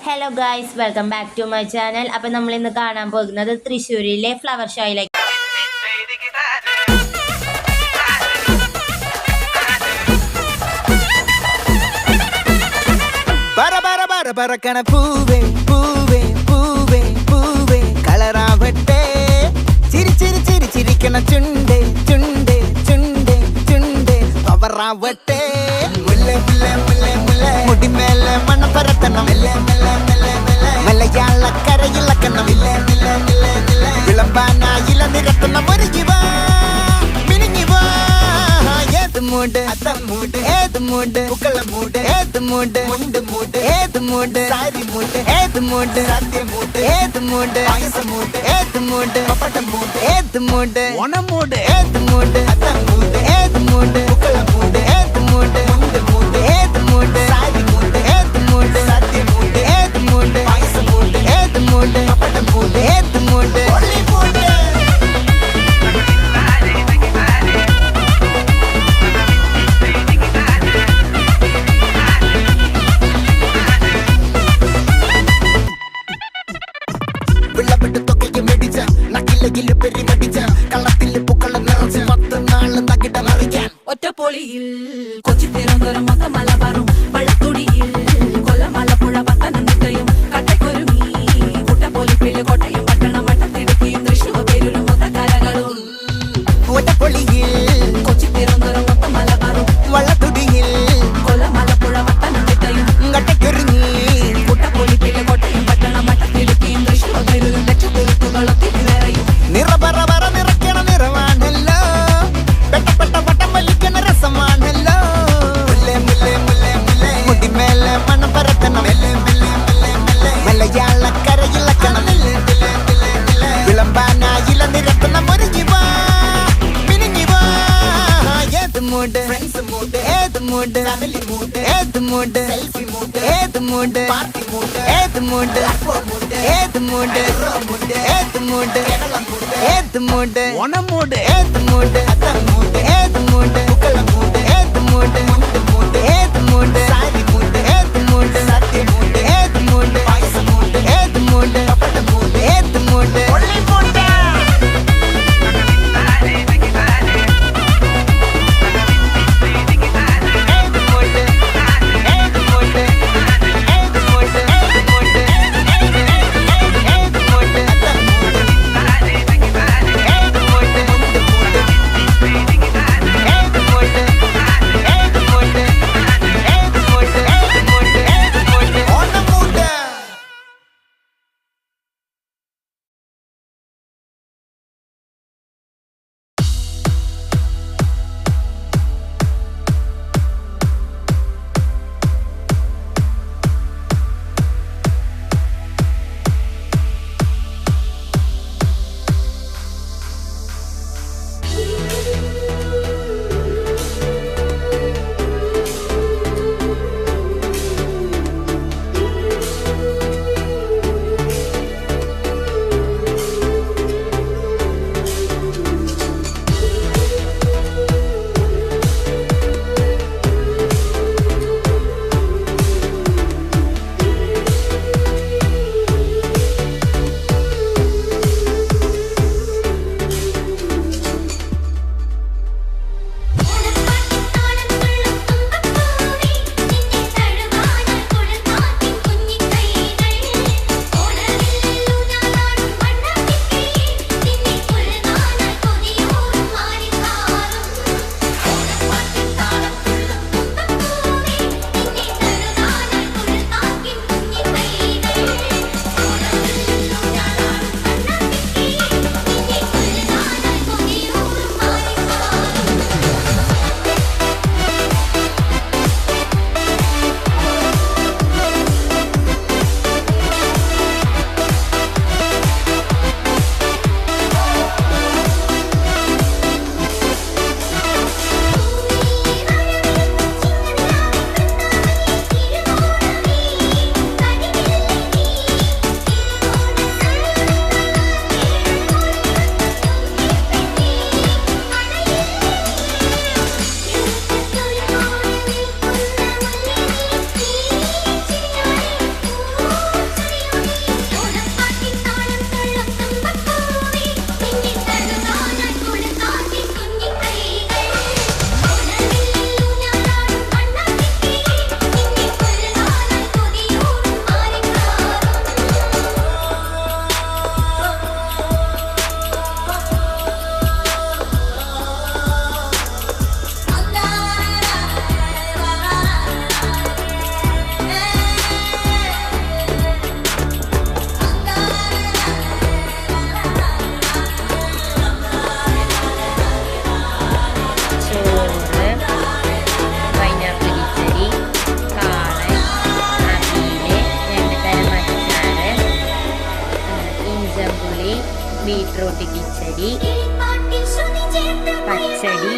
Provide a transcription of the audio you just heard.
Hello guys, welcome back to my channel. അപ്പം നമ്മൾ ഇന്ന് കാണാൻ പോകുന്നത് തൃശ്ശൂരിലെ ഫ്ലവർ ഷോയിലേക്ക്. പറക്കണ പൂവേ പൂവേ പൂവേ പൂവേ കളറാവട്ടെ, ചിരി ചിരി ചിരി ചിരിക്കണ ചുണ്ടേ ചുണ്ടേ ചുണ്ടേ ചുണ്ടേ പവറാവട്ടെ. മുല്ലേ മുല്ലേ മുല്ലേ മുല്ലേ മുടിമേലെ മണം പരത്തണം, മലയാളക്കരയിളക്കണം, വിളമ്പാനായില നിരത്തണം. ഒരുങ്ങിവാ മിനിങ്ങിവാ, ഏത് മൂട് അത്തം മൂട്, ഏത് മൂട് പൂക്കള മൂട്, ഏത് മൂട് മുണ്ട് മൂട്, ഏത് മൂട് സാരി മൂട്, ഏത് മൂട് സത്യം മൂട്, ഏത് മൂട് പായസം മൂട്, ഏത് മൂട് പപ്പടം മൂട്, ഏത് മൂട് ഓണം മൂട്, ഏത് മൂട് അത്തം മൂട്, ഏത് മൂട് പൂക്കള മൂട്, ഏത് മൂട് മുണ്ട് മൂട്, ഏത് മൂട് സാരി മൂട്, ഏത് മൂട് സത്യം മൂട്, ഏത് മൂട് പായസം മൂട്, ഏത് മൂട് പപ്പടം മൂട്, ഏത് മൂട് ഒളി മൂട്. ഒറ്റപ്പൊളിയിൽ കൊച്ചി തിരുവനന്തപുരം മൊത്തം മലബാറും വള്ളത്തുടിയിൽ കൊല്ലമലപ്പുഴ പത്തനംതിട്ടയും കട്ടക്കൊരുമി കുട്ടപ്പൊലിപ്പില് കോട്ടയം പട്ടണം വട്ടത്തിടുക്കിയും തൃശ്ശൂർ പേരൂരും മൊത്തക്കരകളും. ഒറ്റപ്പൊളിയിൽ കൊച്ചി തിരുവനന്തപുരം മൊത്തം മലബാറും വള്ളത്തുടിയിൽ കൊല്ലമലപ്പുഴ പത്തനംതിട്ടയും കട്ടക്കൊരുങ്ങി കുട്ടപ്പൊലിപ്പില് കോട്ടയം പട്ടണം വട്ടത്തിടുക്കിയും തൃശ്ശൂർ പേരൂരും ലക്ഷത്തിരുത്തുകളും തിരുവേറയും. നിറപറ പറ നിറയ്ക്കണ നിറവാണല്ലോ, പെട്ടപ്പെട്ട വട്ടം വലിക്കണ രസമാണല്ലോ. മുല്ലേ മുല്ലേ മുല്ലേ മുല്ലേ മുടിമേലെ മണം പരത്തണം, മലയാളക്കരയിളക്കണം, വിളമ്പാനായില നിരത്തണം. ഒരുങ്ങിവാ മിനിങ്ങിവാ, ഏത് മൂട് ഫ്രണ്ട്സ് മൂട്, ഏത് മൂട് ഫാമിലി മൂട്, ഏത് മൂട് സെൽഫി മൂട്, ഏത് മൂട് പാർട്ടി മൂട്, ഏത് മൂട് ഏത് മൂട് ഏത് മൂട് ഏത് മൂട് ഓണം മൂട്, ഏത് മൂട് അത്തം മൂട്, ഏത് മൂട് പൂക്കള മൂട്, ഏത് മൂട് മുണ്ട് മൂട്, ഏത് മൂട് സാരി മൂട്, ഏത് മൂട് സത്യം മൂട്, ഏത് മൂട് പായസം മൂട്, ഏത് മൂട് പപ്പടം മൂട്, ഏത് മൂട് ഒളി മൂട്. ബീട്രൂട്ട് കിച്ചടി, പച്ചടി,